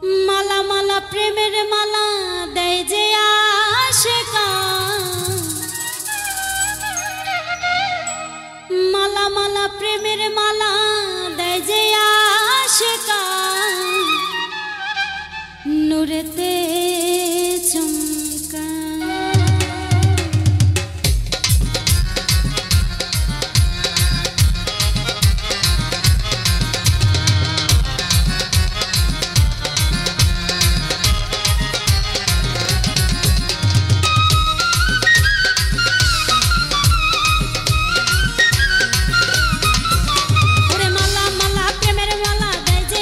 মালা মালা প্রেমের মালা দেয় যে আশিকা, মালা মালা প্রেমের মালা দেয় যে আশিকা, নূরেতে চমকা। ওরে মালা মালা প্রেমের মালা দেয় যে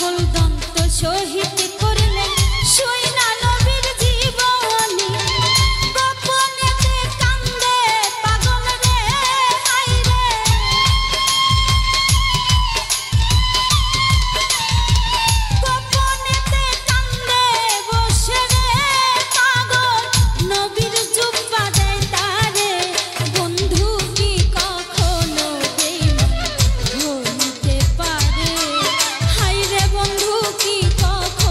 সকল দন্ত শহীদ করলেন সৈনা নবীর জীবনী গোপনেতে কান্দে পাগল রে হায় রে গোপনেতে কান্দে বসে রে পাগল নবীর জুব্বা দেয় তারে বন্ধু কি কখনো বেঈমান হইতে পারে হায় রে বন্ধু কি কখনো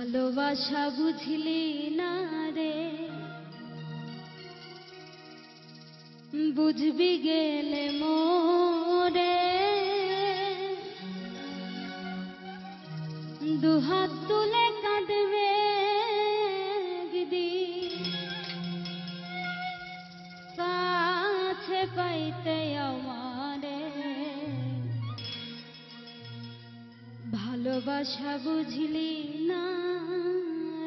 ভালোবাসা বুঝলি না রে, বুঝবি গেলে মোরে, দুহাত তুলে কাঁদবে দিদি, কাছে পাইতে আমারে, ভালোবাসা বুঝলি না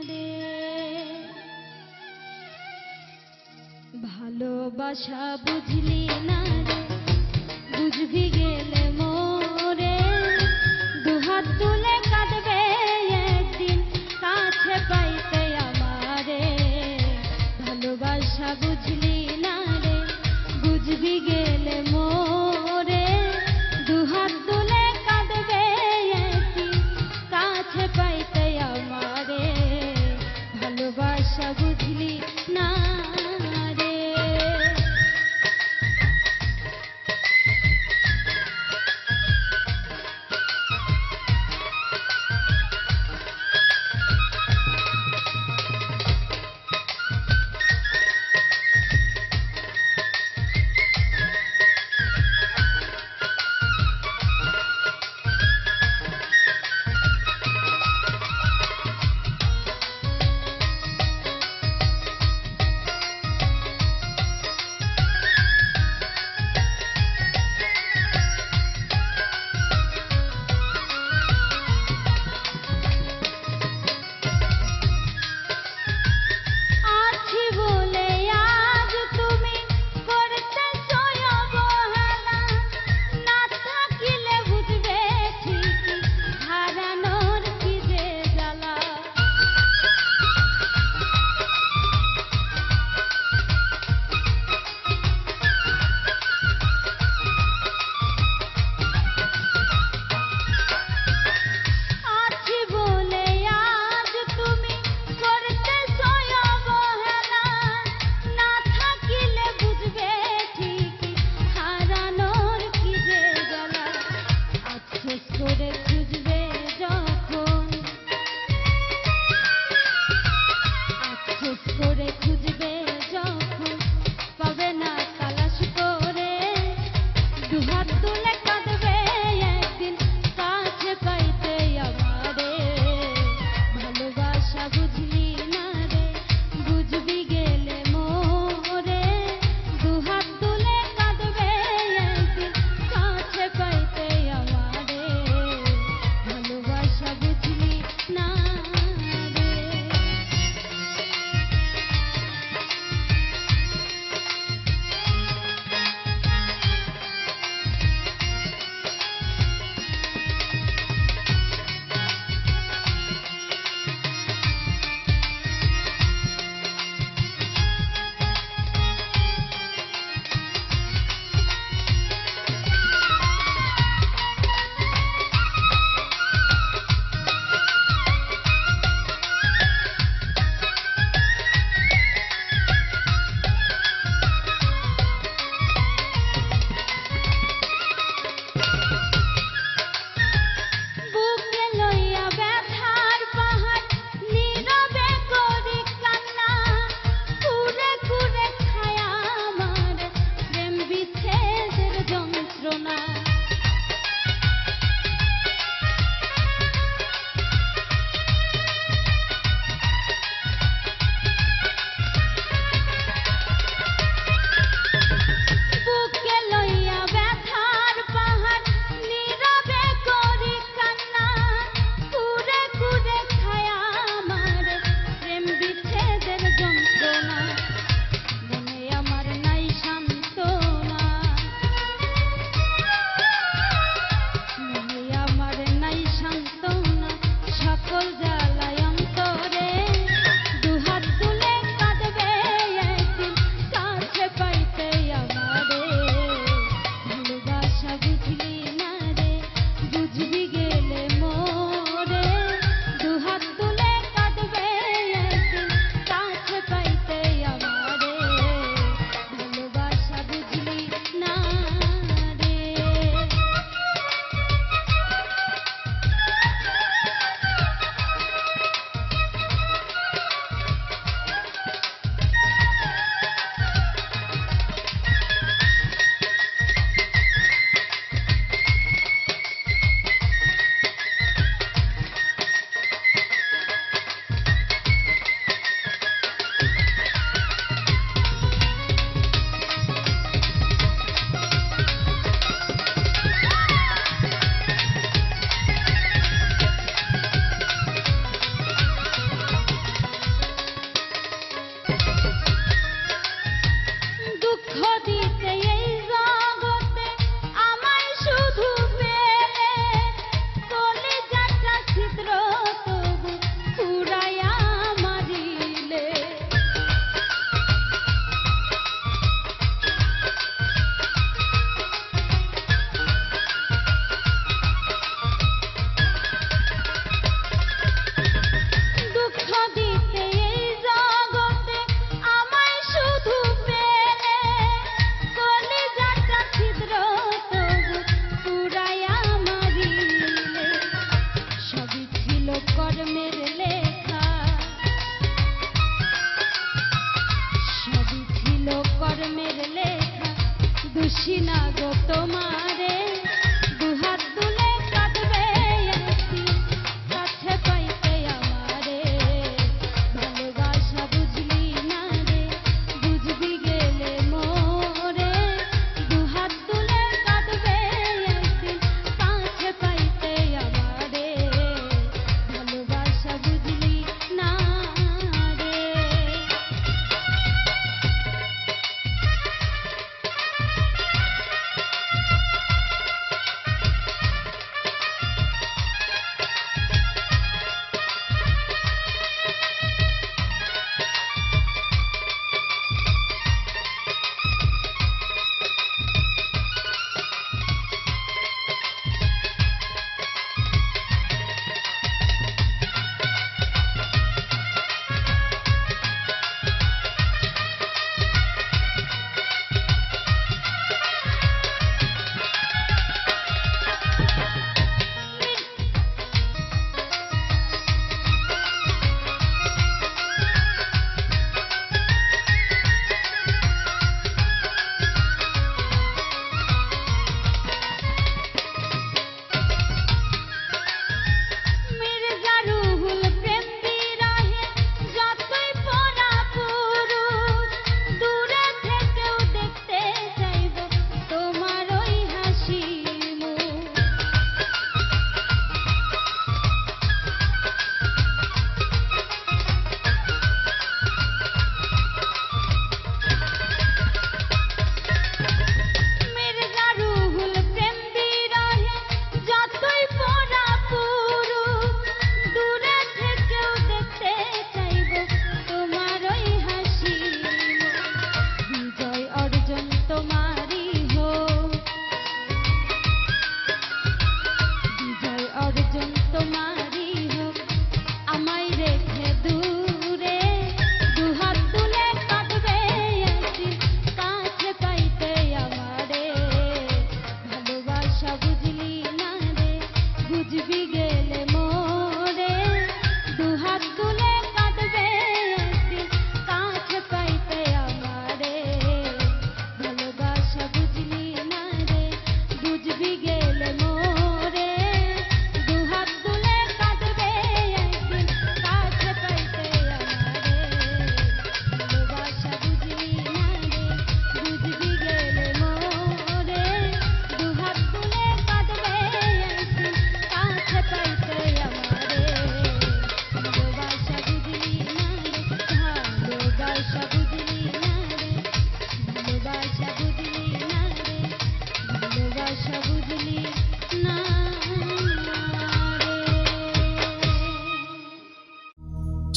রে, ভালোবাসা বুঝলি না রে, বুঝবি গেলে মোরে, দুহাত তুলে কাঁদবে একদিন, কাছে পাইতে আমারে, ভালোবাসা বুঝলি না রে, বুঝবি গেলে মোরে, দুহাত তুলে কাঁদবে একদিন, কাছে পাইতে আমারে, ভালোবাসা বুঝলি না রে।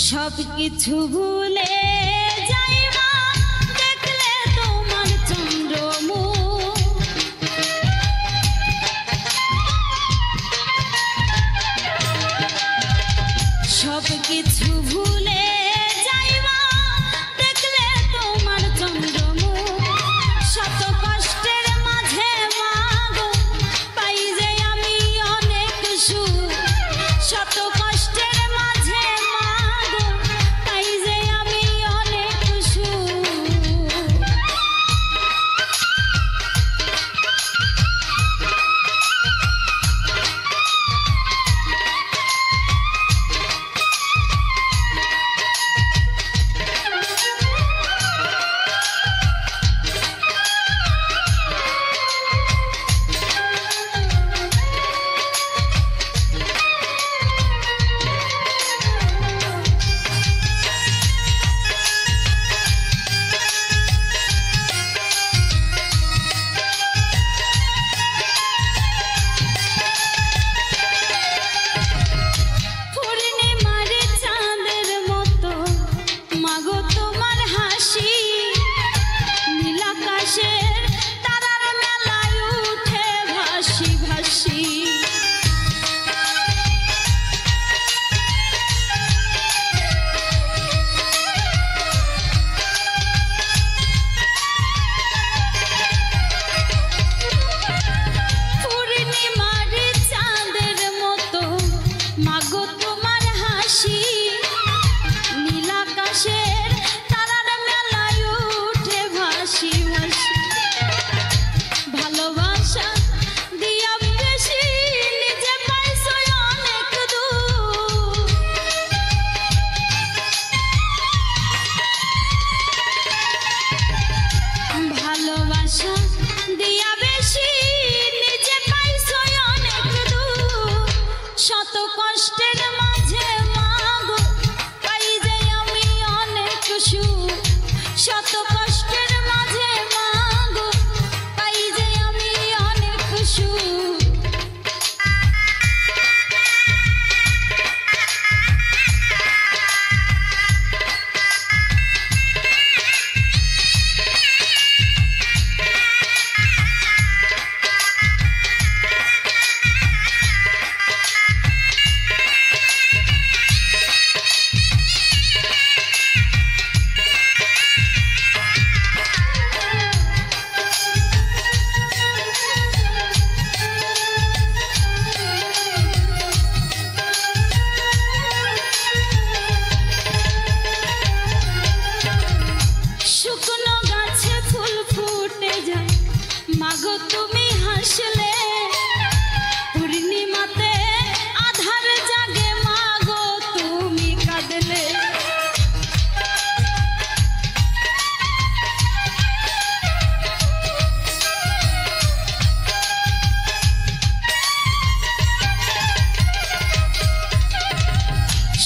সব কিছু ভুলে যাইবা দেখলে তোমার চন্দ্রমুখ সব কিছু ভুলে যাইবা দেখলে তোমার চন্দ্রমুখ শত কষ্টের মাঝে মাগো পাই যে আমি অনেক সুখ শত কষ্টের মাঝে মাগো পাই যে আমি অনেক সুখ শত কষ্টের মাঝে মাগো পাই যে আমি অনেক সুখ শত কষ্টের মাঝে মাগো পাই যে আমি অনেক সুখ শুকনো গাছে ফুল ফুটে যায় মাগো তুমি হাসলে পূর্ণিমাতে আধার জাগে মাগো তুমি কাঁদলে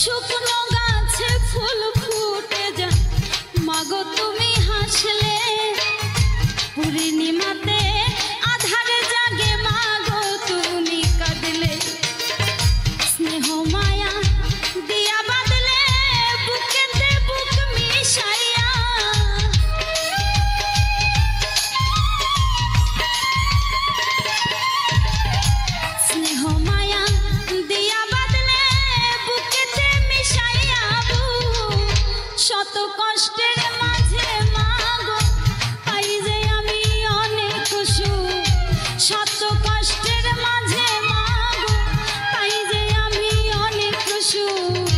শুকনো গাছে ফুল ফুটে যায় মাগো তুমি হাসলে পূর্ণিমাতে আধার জাগে মাগো তুমি কাঁদলে স্নেহ মায়া দিয়া বাঁধলে বুকেতে বুক মিশাইয়া স্নেহ মায়া দিয়া বাঁধলে বুকেতে মিশাইয়া শত কষ্টের মাঝে মাগো পাই যে আমি অনেক সুখ শত কষ্টের মাঝে মাগো পাই যে আমি অনেক সুখ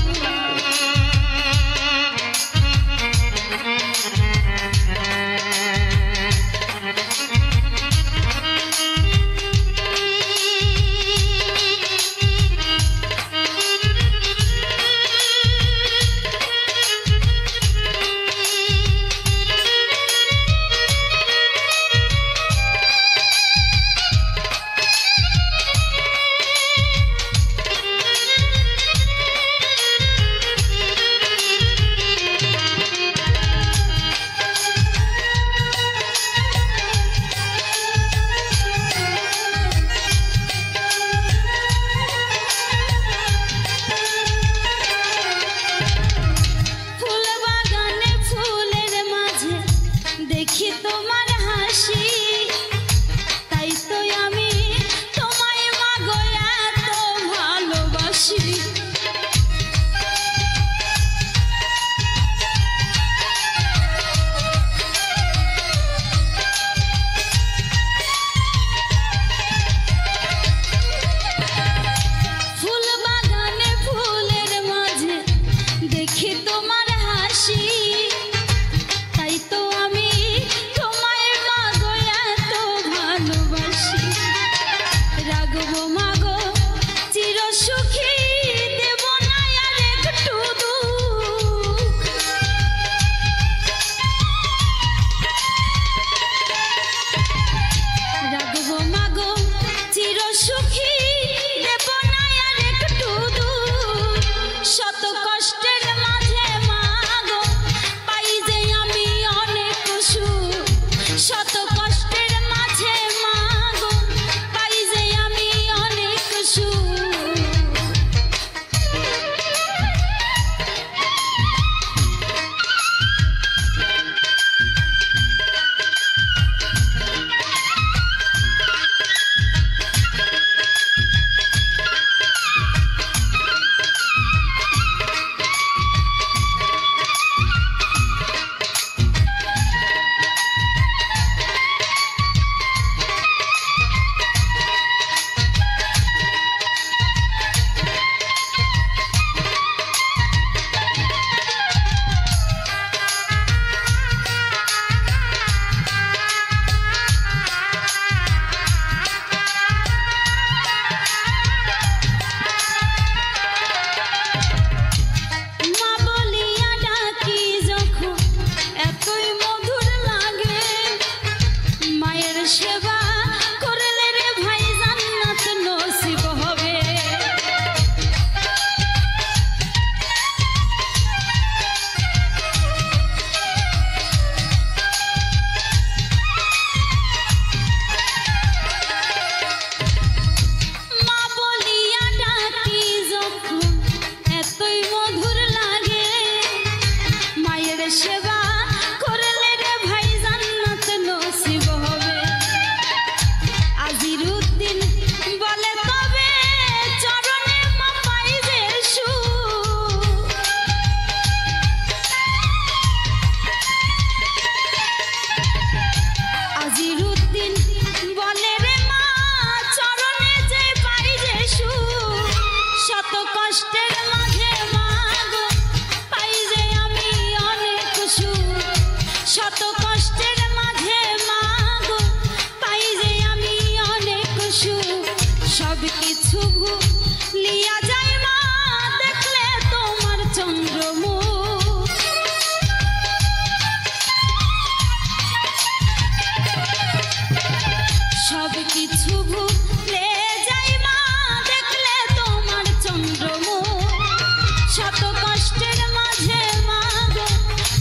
কষ্টের মাঝে মাগো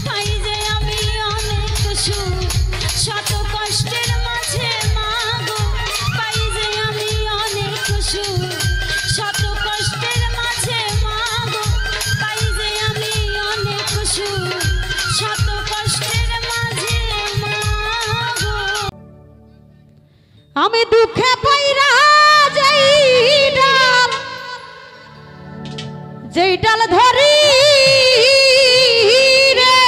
পাই যে আমি অনেক সুখ শত কষ্টের মাঝে মাগো পাই যে আমি অনেক সুখ শত কষ্টের মাঝে মাগো পাই যে আমি অনেক সুখ শত কষ্টের মাঝে মাগো আমি দুঃখে পইরা যেই ডাল ধরি রে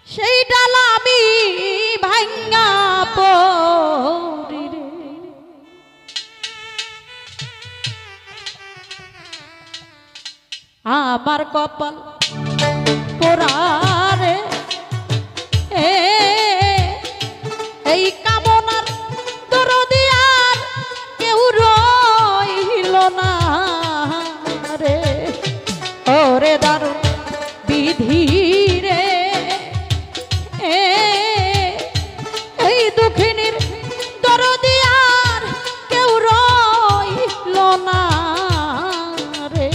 সেই ডাল আমি ভাঙ্গা পড়ি রে আমার কপাল পোড়া রে এই কামনার দরদি আর কেউ রইল না রে ওরে দারুণ বিধি রে এই দুঃখিনীর দরদি আর কেউ রইল না রে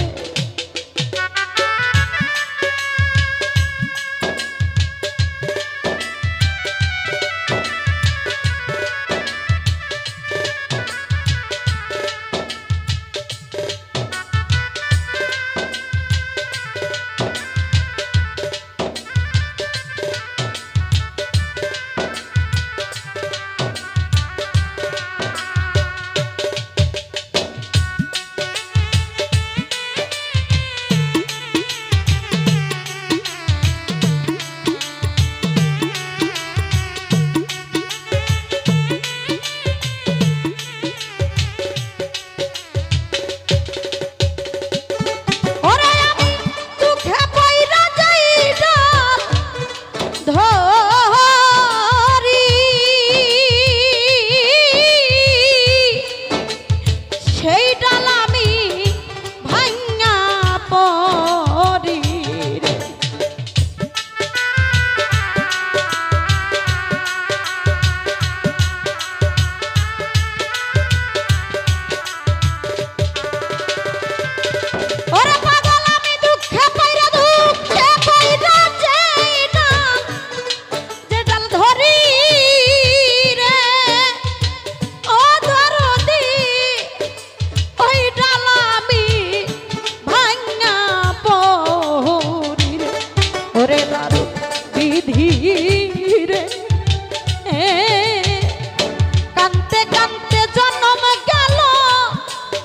কানতে কানতে জন্ম গেল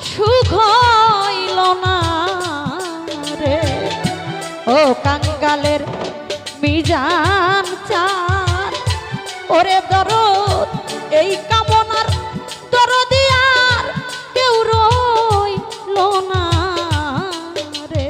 সুখ হইল না রে ও কাঙ্গালের মিজান চান ওরে দরদ এই কামনার দরদি আর কেউ রইল না রে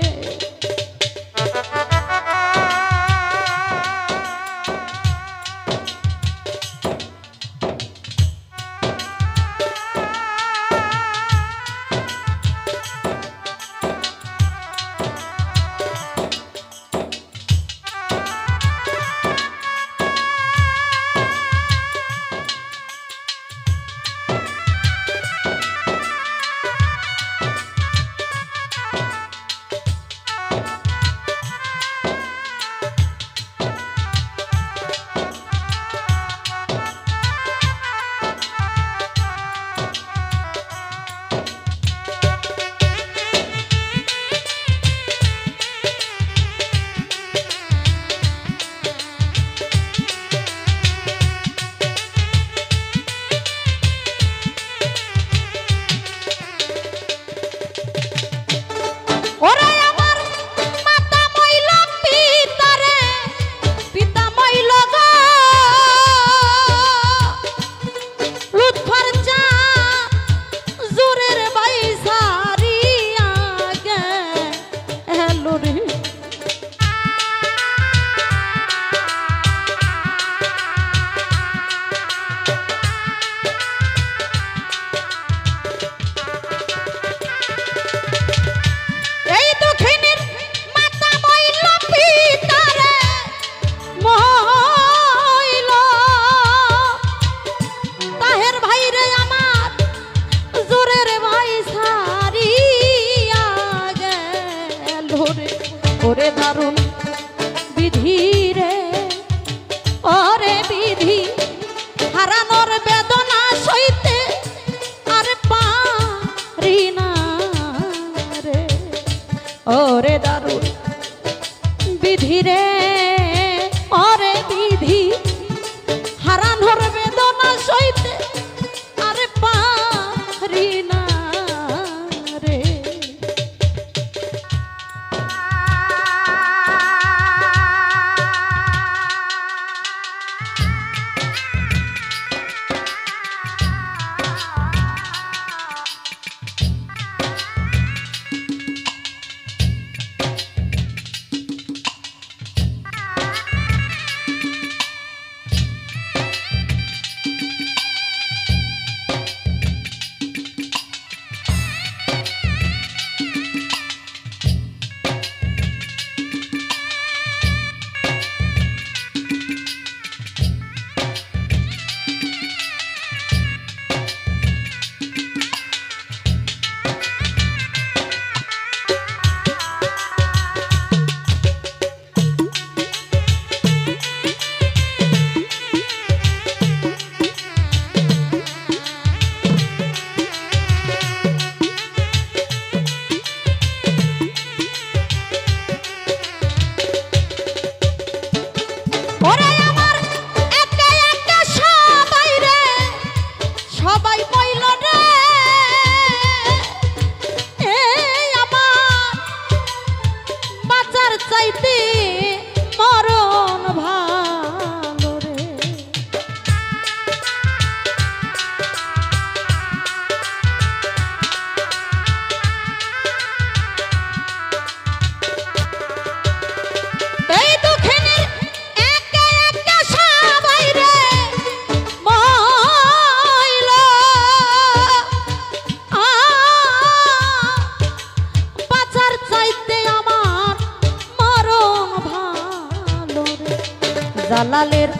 জালালের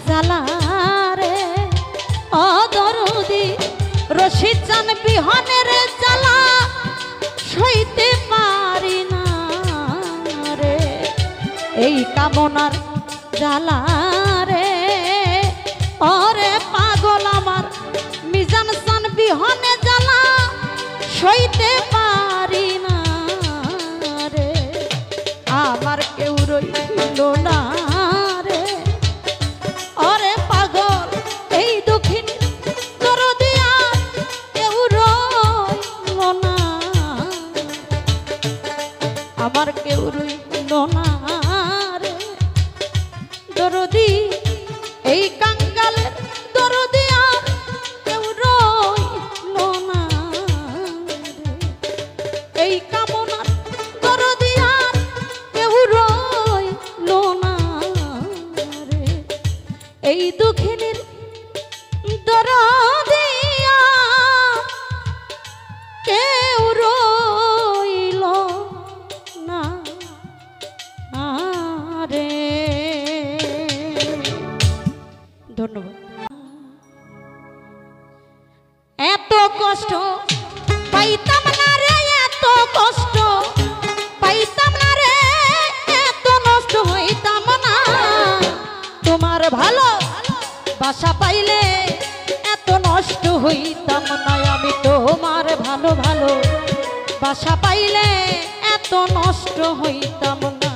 জালারে অদরদি রশিদ জান বিহনের জ্বালা সইতে পারি না রে এই কামনার জ্বালা রে ওরে পাগল আমার মিজান জান বিহনে জ্বালা সইতে পারি না রে আমার কেউ রইল না রে ওরে পাগল এই দক্ষিণ দরদিয়া কেউ রইল না আমার কেউ রইল না রে দরদি এই কাঙ্গালের দরদিয়া কেউ রইল না রে এই কামনার দরদিয়া কেউ রইল না রে এই দুঃখিনীর দরদিয়া কেউ রইল না রে ধন্যবাদ এত কষ্ট পাইতাম না রে এত কষ্ট পাইতাম না রে এত নষ্ট হইতাম না তোমার ভালো বাসা পাইলে এত নষ্ট হইতাম না আমি তোমার ভালো ভালো বাসা পাইলে এত নষ্ট হইতাম না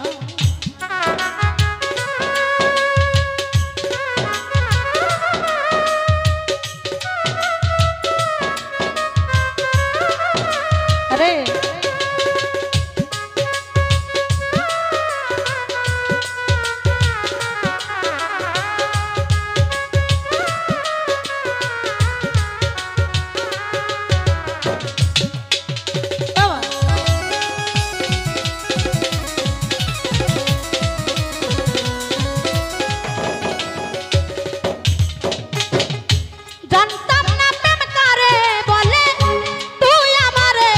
আরে জানতাম না প্রেম কারে বলে তুই আমারে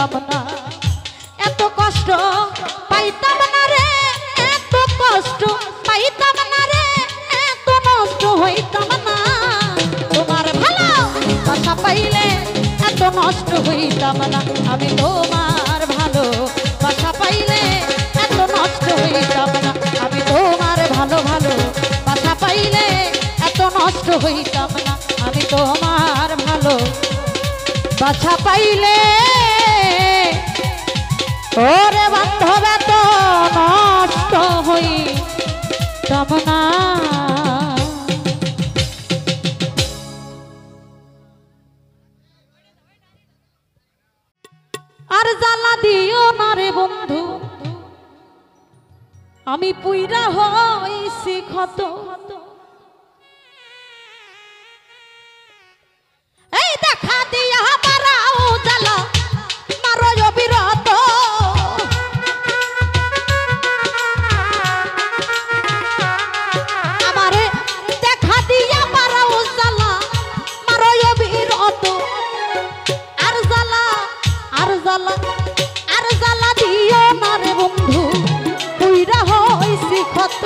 হইতাম না, এত কষ্ট পাইতাম না রে, এত কষ্ট পাইতাম না রে, এত নষ্ট হইতাম না। তোমার ভালো বাসা পাইলে এত নষ্ট হইতাম না, আমি তোমার ভালো বাসা পাইলে এত নষ্ট হইতাম না, আমি তোমার ভালো ভালো বাসা পাইলে এত নষ্ট হইতাম না, আমি তোমার ভালো বাসা পাইলে ওরে বান্ধব এত নষ্ট হইতাম না। আর জ্বালা দিও না রে বন্ধু, আমি পুইরা হইছি ক্ষত। এই দেখা দিয়া বারাও জ্বালা মারো অবিরত, আমারে দেখা দিয়া বারাও জ্বালা মারো অবিরত। আর জ্বালা আর জ্বালা আর জ্বালা দিও না রে বন্ধু, পুইরা হইছি ক্ষত।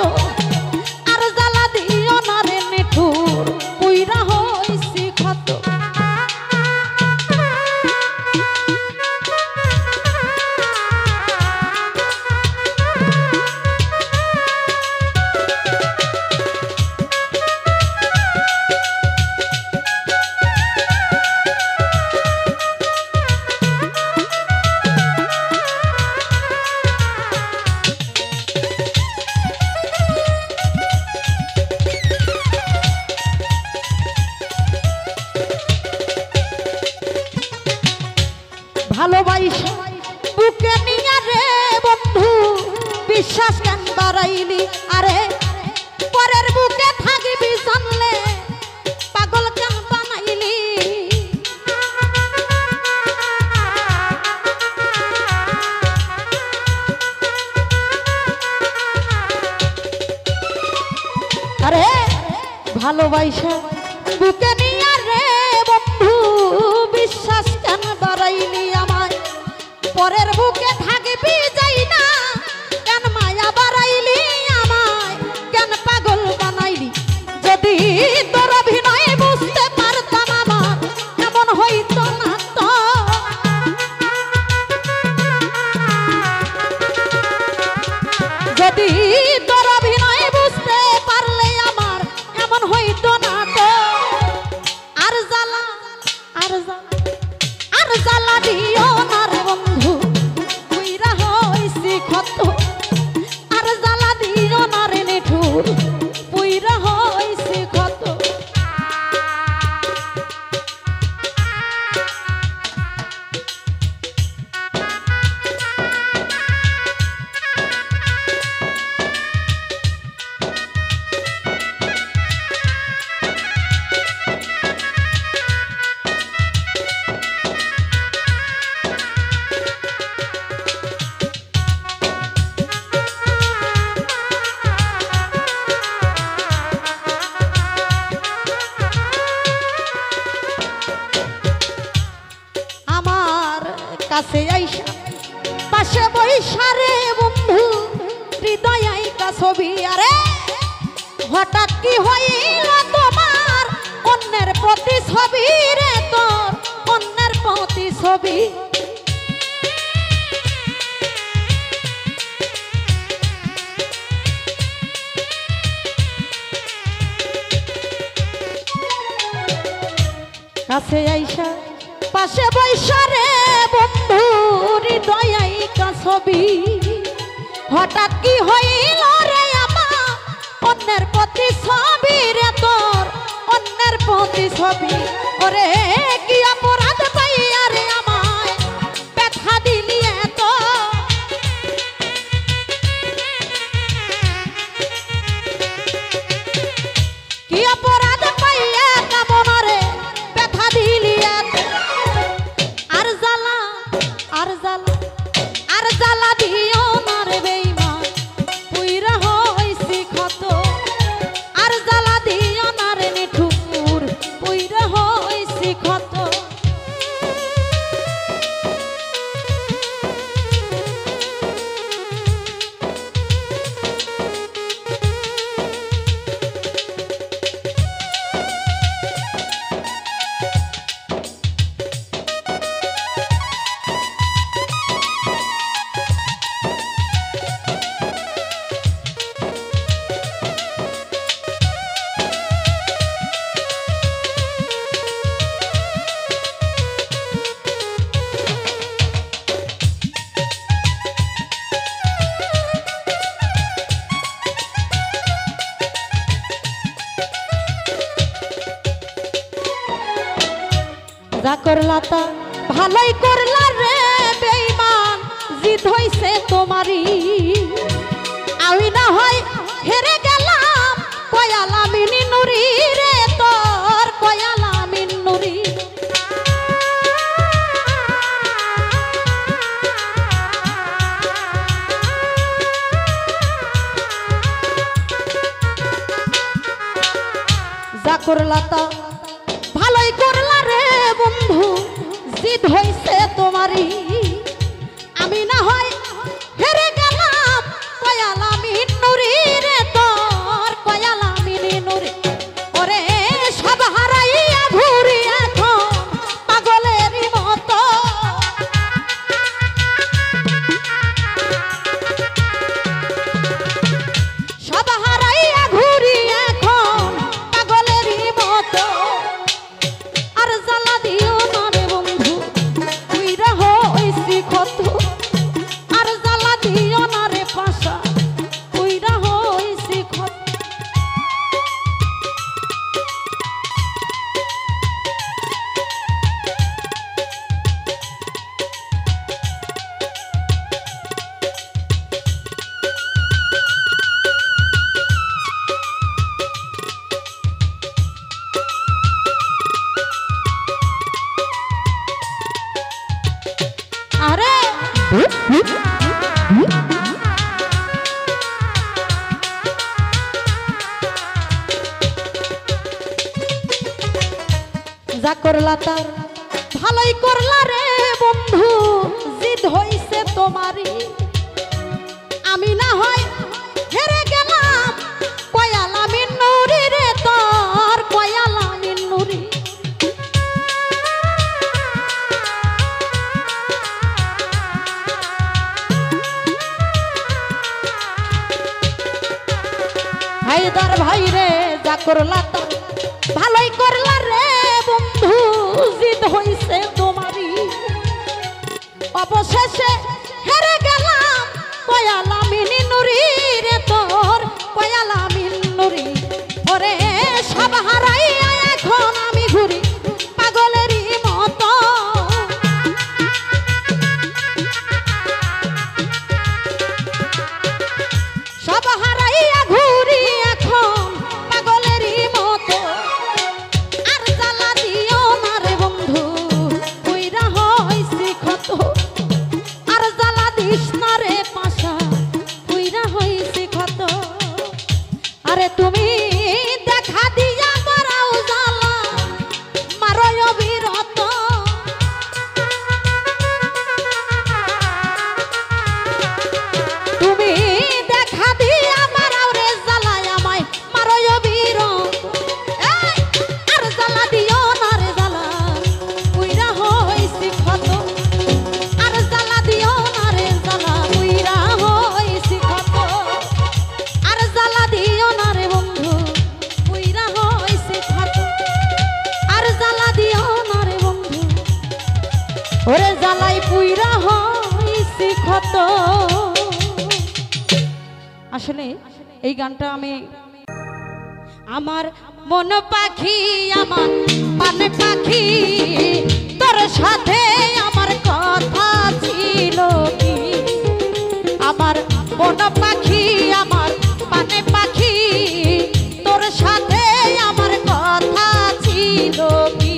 আর জ্বালা দিও না রে নিঠুর, পুইরা হইছি ক্ষত। ভালোবাসা বুকে নিয়া রে বন্ধু বিশ্বাস কেন বাড়াইলি, আরে পরের বুকে থাকিবি জানলে পাগল কেন বানাইলি। আরে ভালোবাসা বুকে নিয়া রে বন্ধু বিশ্বাস কেন বাড়াইলি, আমায় পরের বুকে থাকিবি যাই না কেন মায়া বাড়াইলি, আমায় কেন পাগল বানাইলি। যদি তোর অভিনয় বুঝতে পারতাম আমার এমন হইতো না তো। যদি তোর অভিনয় বুঝতে পারলে আমার এমন হইতো না তো। আর জ্বালা আর জ্বালা আর জ্বালা দিও না রে বন্ধু, পুইরা হইছি ক্ষত। আর জ্বালা দিও না রে নিঠুর, পুইরা হইছি ক্ষত। কাছে আইসা পাশে বইসা রে বন্ধু হৃদয় আইকা ছবি। আরে হঠাৎ কি হইল তোমার অন্যের প্রতি ছবি রে, তোর অন্যের প্রতি ছবি। কাছে আইসা পাশে বইসা রে বন্ধু হৃদয় আইকা ছবি। হঠাৎ কি হইল রে আমার অন্যের প্রতি ছবি রে, তোর অন্যের প্রতি ছবি। ওরে কি অপরাধ পাইয়া রে আমায় ব্যথা দিলি এত। কি অপরাধ পাইয়া কেমন রে ব্যথা দিলি এত। আর জ্বালা আর জ্বালা আর জ্বালা দিও না রে বেঈমান, পুইরা হইছি ক্ষত। আর জ্বালা দিও না রে নিঠুর, পুইরা হইছি ক্ষত। ভালোই করলা রে বেঈমান জিদ হইছে তোমারই আমি না হয় হেরে গেলাম কয়ালা মিনি নুরি রে তোর কয়ালা মিন নুরি যা করলা তা ভালোই করলা রে বন্ধু জিদ হইছে তোমারই আমি না হয় হেরে গেলাম কয়ালা মিন নুরি রে তোর কয়ালা মিনি নুরি ওরে সব হারাইয়া ঘুরি এখন পাগলেরই মতো সব হারাইয়া ঘুরি এখন পাগলেরই মতো আর জ্বালা দিও না রে বন্ধু তুইরা হইছি ক্ষত আর জ্বালা দিও না রে পাশা তুইরা হইছি ক্ষত আরে যা করলা তার ভালোই করলা রে বন্ধু জিদ হইছে তোমারই আমি না হয় হেরে গেলাম কয়ালা মিন নুরি রে তোর কয়ালা মিন নুরি হায়দার ভাই রে যা করলা তা ভালোই করলা রে বন্ধু জিদ হইছে তোমারই অবশেষে হেরে গেলাম কয়ালা মিনি নুরি রে তোর কয়ালা মিন নুরি ওরে সব হারাইয়া এখন আমি ঘুরি পাগলেরই মতো সব হারাইয়া ঘুরি এখন পাগলেরই মতো আর জ্বালা দিও না রে বন্ধু তুইরা হইছি ক্ষত আর জ্বালা দিস না রে পাশা তুইরা হইছি ক্ষত আরে তুমি দেখা দিয়া মারাও জ্বালা মারয় অবিরত তুমি দেখা দিয়া মারাও রে জ্বালায় আমায় মারয় অবিরত এই, আর জ্বালা দিও না রে জ্বালা পুইরা হইছি ক্ষত আর জ্বালা দিও না রে জ্বালা পুইরা হইছি ক্ষত আর জ্বালা দিও না রে বন্ধু পুইরা হইছি ক্ষত আর জ্বালা দিও না রে বন্ধু ওরে জ্বালাই পুইরা হইছি ক্ষত আসলে এই গানটা আমি আমার মন পাখি আমার পানে পাখি তোর সাথে আমার কথা ছিল কি আমার মন পাখি আমার পানে পাখি তোর সাথে আমার কথা ছিল কি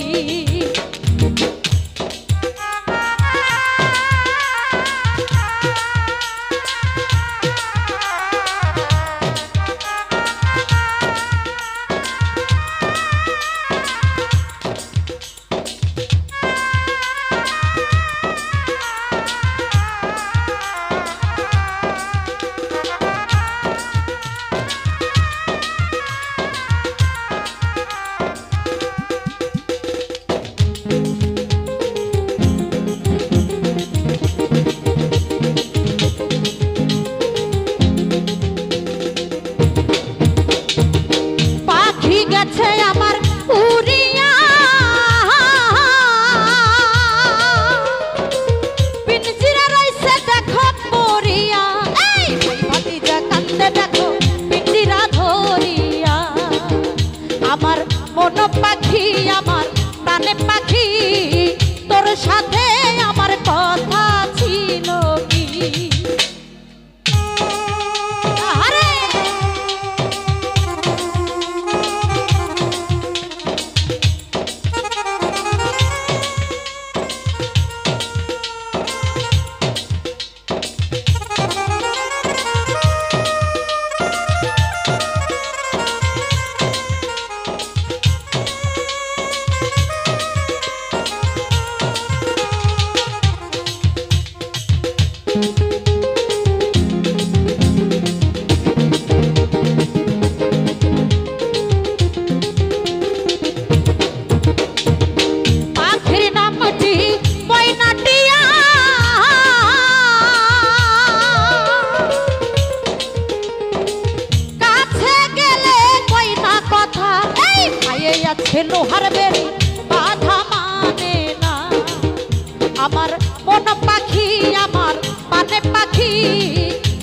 মন পাখি আমার পানে পাখি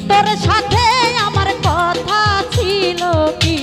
তোর সাথে আমার কথা ছিল কি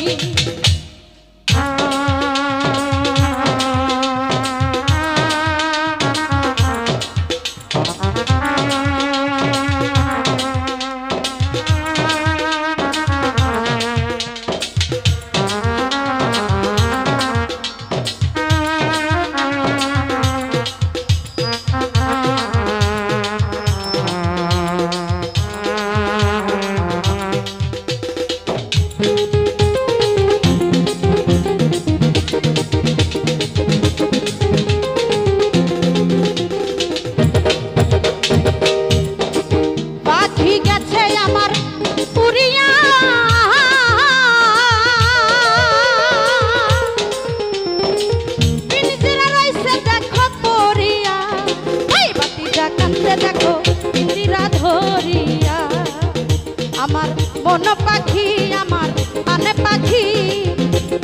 আমার মন পাখি আমার পানে পাখি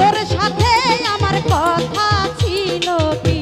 তোর সাথে আমার কথা ছিল কি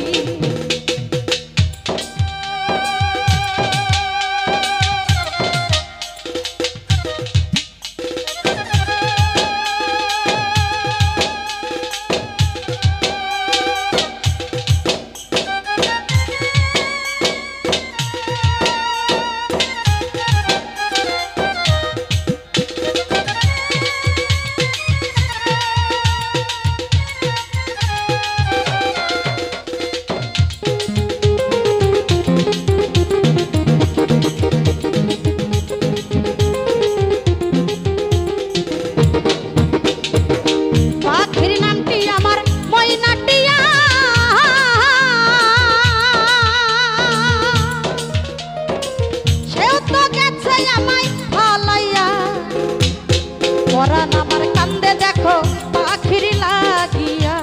পরাণ আমার কান্দে দেখো পাখির লাগিয়া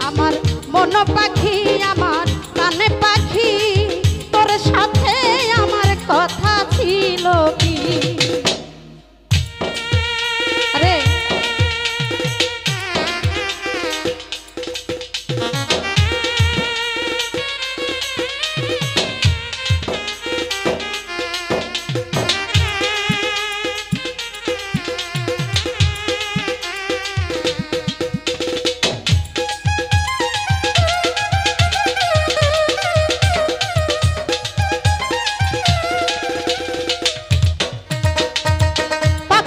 আমার মন পাখি আমার কানে পাখি তোর সাথে আমার কথা ছিল কি আরে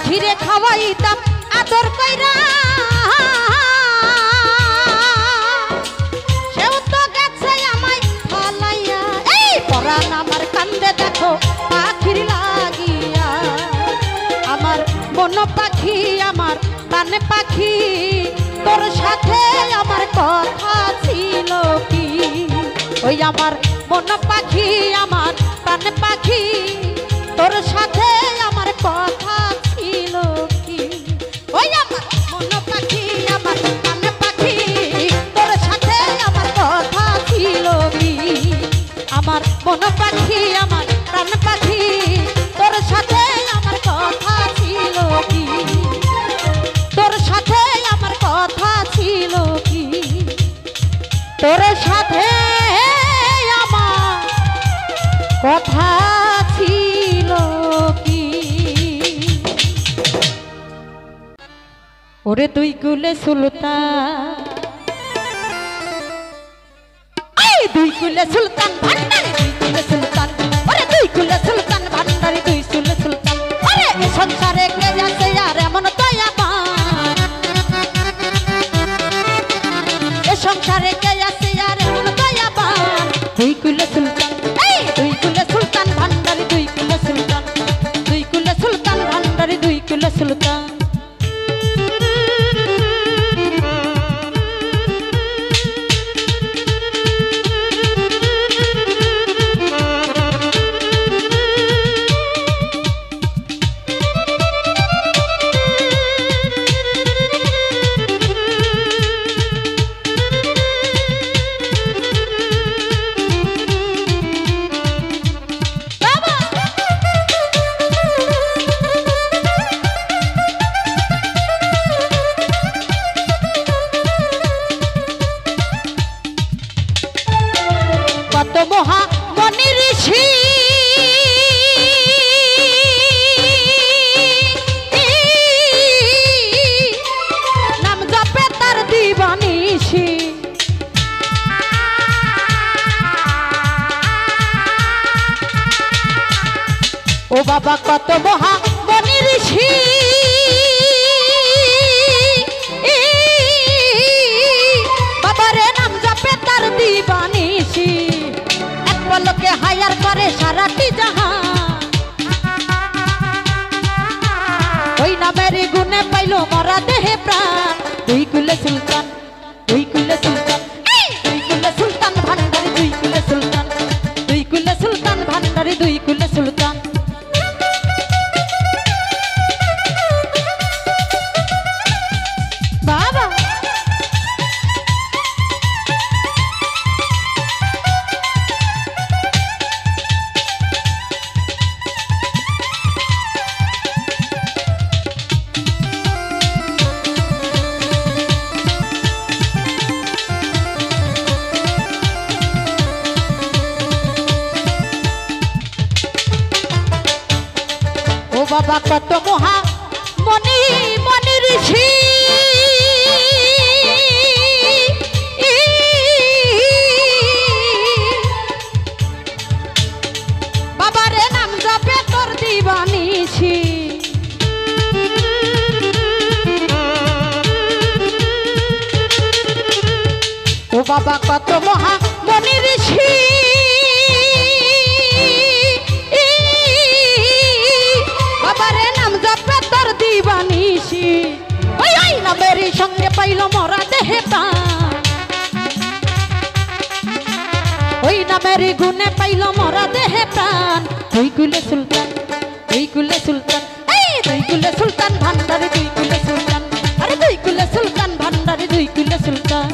ফিরে খাওয়াইতাম আদর কইরা সেও তো গেছে আমায় ফালাইয়া এই পরাণ আমার কান্দে দেখো পাখির লাগিয়া আমার মন পাখি আমার প্রাণ পাখি তোর সাথে আমার কথা ছিল কি ওই আমার মন পাখি আমার প্রাণ পাখি তোর সাথে আমার কথা ছিল কি ওই আমার মন পাখি আমার প্রাণ পাখি তোর সাথে আমার কথা ছিল কি আমার মন পাখি আমার প্রাণ পাখি তোর সাথে আমার কথা ছিল কি তোর সাথে আমার কথা ছিল কি তোর সাথে আমার কথা ছিল কি ওরে দুই কুলে সুলতান এই দুই কুলে সুলতান ভান্ডারি দুই কুলে সুলতান ওরে দুই কুলে সুলতান ভান্ডারি দুই কুলে সুলতান ওরে এ সংসারে কে আছে আর এমন দয়াবান এ সংসারে কে আছে আর এমন দয়াবান দুই কুলে সুলতান এই দুই কুলে সুলতান ভান্ডারি দুই কুলে সুলতান দুই কুলে সুলতান ভান্ডারি দুই কুলে সুলতান বাবা কত মহা মনি ঋষি বাবারে নাম জপে তার দিবানিসি এক পলকে হায়ার করে সারাটি জাহান ওই নামের গুণে পাইল মরা দেহে প্রাণ দুই কুলে সুলতান দুই কুলে সুলতান দুই কুলে সুলতান ভান্ডারি দুই কুলে সুলতান দুই কুলে সুলতান ভান্ডারি দুই কুলে সুলতান বাবা বাবা কত মহা মনি মনি ঋষি বাবারে নাম জপে তোর দিবানিসি ও বাবা কত মহা মনি ঋষি বাবারে নাম জপে তোর দিবানিসি ওই ওই নামের সঙ্গে পাইল মরা দেহে প্রাণ ওই নামের গুণে পাইল মরা দেহে প্রাণ দুই কুলে সুলতান দুই কুলে সুলতান এই দুই কুলে সুলতান ভান্ডারি দুই কুলে সুলতান আরে দুই কুলে সুলতান ভান্ডারি দুই কুলে সুলতান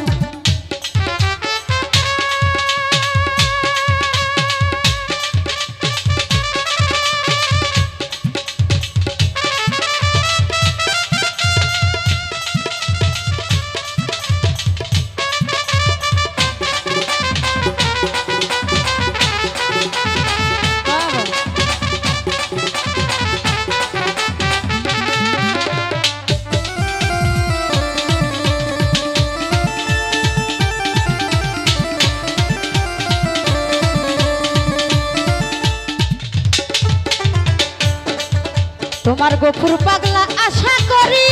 তোমার গফুর পাগলা আশা করি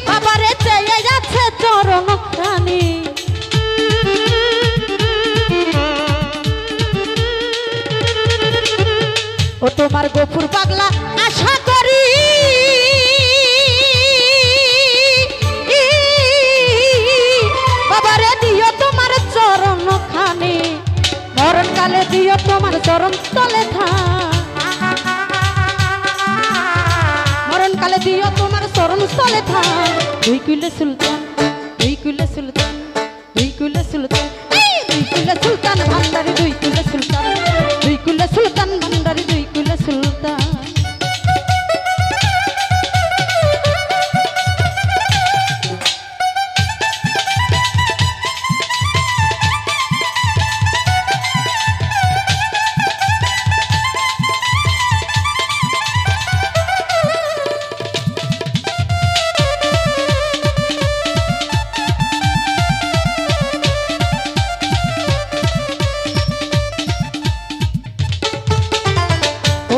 বাবারে চেয়ে যাচ্ছে চরণ প্রাণী ও তোমার গফুর পাগলা আশা করি বাবারে দিও তোমার চরণ খানি মরণ কালে দিও তোমার চরণ তলে মরণ কালে দিও তোমার চরণ তলে দুই কুলে সুলতান দুই কুলে সুলতান দুই কুলে সুলতান এই দুই কুলে সুলতান ভান্ডারি দুই কুলে সুলতান দুই কুলে সুলতান ভান্ডারি দুই কুলে সুলতান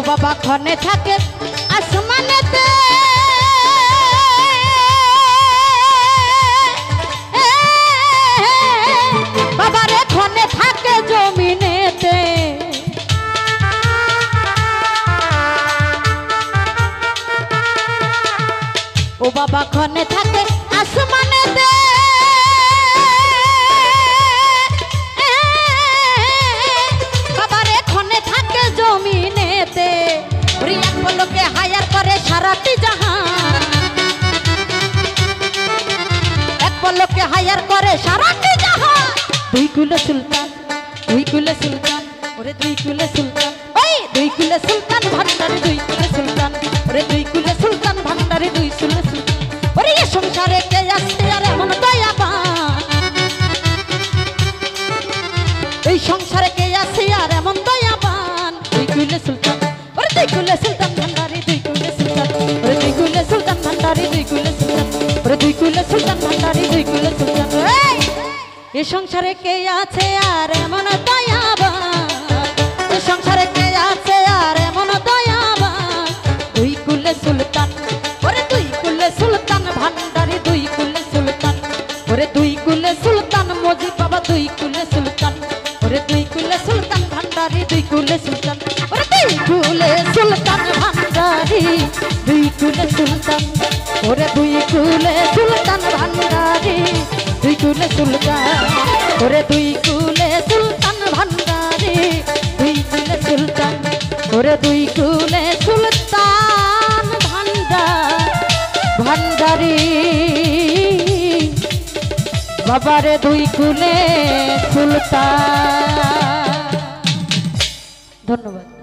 বাবা ক্ষণে থাকে আসমানেতে বাবারে ক্ষণে থাকে জমিনেতে ও বাবা ক্ষণে থাকে আসমানেতে বাবারে ক্ষণে থাকে জমিনেতে এক পলকে হায়ার করে সারাটি জাহান এক পলকে হায়ার করে সারাটি জাহান দুই কুলে সুলতান দুই কুলে সুলতান ওরে দুই কুলে সুলতান ওই দুই কুলে সুলতান ভান্ডারি দুই কুলে সুলতান ওরে দুই কুলে সুলতান ভান্ডারি দুই কুলে সুলতান ওরে এ সংসারে কে আসছে আর এমন দয়াবান এই সংসারে কে আসছে আর এমন দয়াবান দুই কুলে সুলতান ওরে দুই কুলে সুলতান ভান্ডারি দুই কুলে সুলতান ওরে দুই কুলে সুলতান ভান্ডারি দুই কুলে সুলতান ওরে দুই কুলে সুলতান ভান্ডারি দুই কুলে সুলতান এ এ সংসারে কে আছে আর এমন দয়াবান, এ সংসারে কে আছে আর এমন দয়াবান, দুই কুলে সুলতান, ওরে দুই কুলে সুলতান ভান্ডারি, দুই কুলে সুলতান, ওরে দুই কুলে সুলতান মজি বাবা, দুই কুলে সুলতান, ওরে দুই কুলে সুলতান ভান্ডারি, দুই কুলে সুলতান, ওরে দুই কুলে সুলতান ভান্ডারি, দুই কুলে সুলতান, ওরে দুই কুলে সুলতান ভান্ডারি, দুই কুলে সুলতান, ওরে দুই কুলে সুলতান ভান্ডারি, দুই কুলে সুলতান, ওরে দুই কুলে সুলতান ভান্ডারি, বাবারে দুই কুলে সুলতান। ধন্যবাদ।